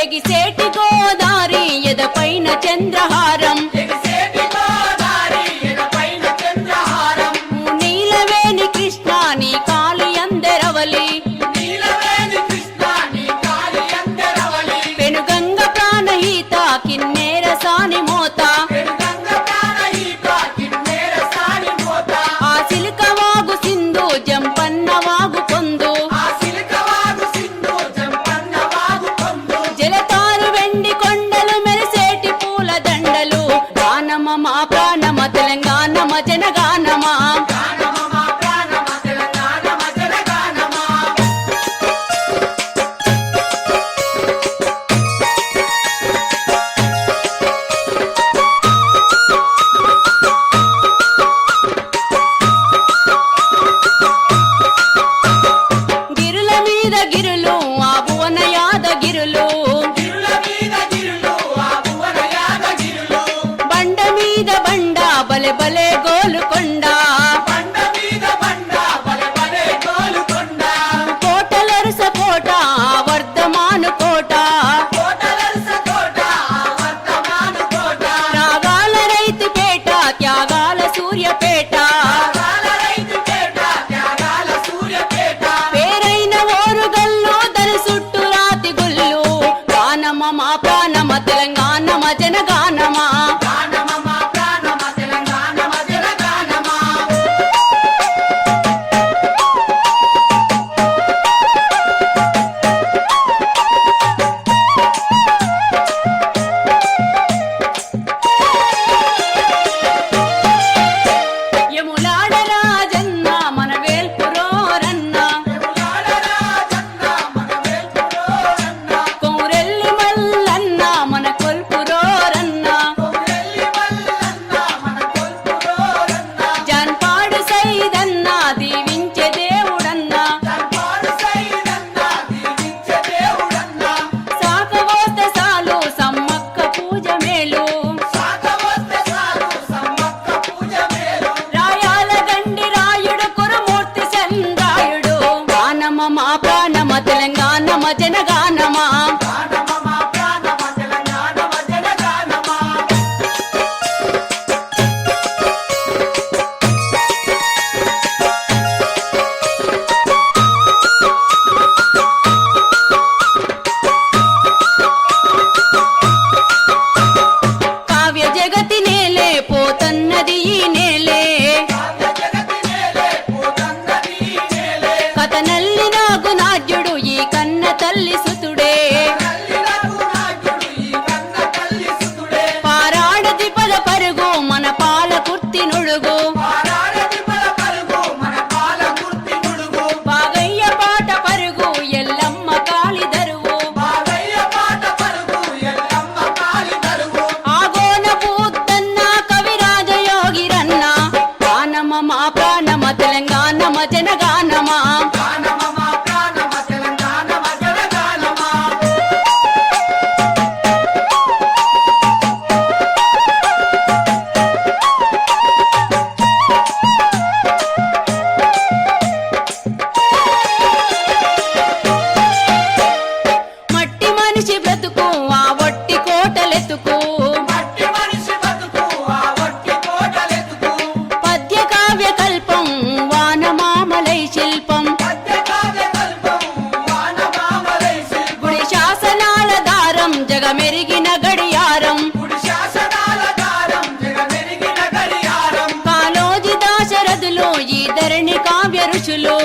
ఎగిసేటి గోదారి ఎదపైన చంద్రహారం నీలవేణి కృష్ణ నీ కాలి అందరవలి పెనుగంగ ప్రాణహిత కిన్నెర సాని మోత ఆ సిలుక వాగు సింధు జంపన్న వాగు పొందు జలతారు వెండి కొండలు మెరిసేటి పూల దండలు గానమ మా ప్రాణమ తెలంగాణమ జనగానమా గిరుల మీద గిరులు ఆ భువన యాదగిరులు బండ మీద బండ బలె బలే గోలుకొండ కోటలరుస కోట వర్ధమాను కోట రాగాల రైతుపేట త్యాగాల సూర్యపేట పేరైన ఓరుగల్లు దాని చుట్టూ రాతి గుళ్ళు గానమ మా ప్రాణమ తెలంగాణమ జనగానమా యములాడ రాజన్న మన వేల్పురోరన్న కౌరెల్లి మల్లన్న మన కొల్పురోరన్న జాన్పాడు సైదన్న దీవించే దేవుడన్న సాకవోస్తే సాలు సమ్మక్క పూజ మేలు రాయాల గండి రాయుడు కురుమూర్తి చంద్రాయుడు గానమ మా ప్రాణమ తెలంగాణమ జనగానమా కావ్య జగతి నేలే పోతన్నది ఈ నేలే కథనల్లి నాగు నాట్యుడు ఈ కన్న తల్లి సుతుడే పారాడది పద పరుగు మన పాల కుర్తి నుడుగు బాగయ్య పాట పరుగు ఎల్లమ్మ కాలి దరువు ఆగోన బూద్దన్న కవిరాజ యోగిరన్న గానమ మా ప్రాణమ తెలంగాణమ జనగానమా మట్టి మనిషి బ్రతుకు ఆ వట్టి కోటలెతుకు పద్య కావ్య కల్పం వానమామలై శిల్పం గుడి శాసనాల దారం జగమెరిగిన గడియారం కాలోజి దాశరథులు ఈ ధరణి కావ్య ఋషులు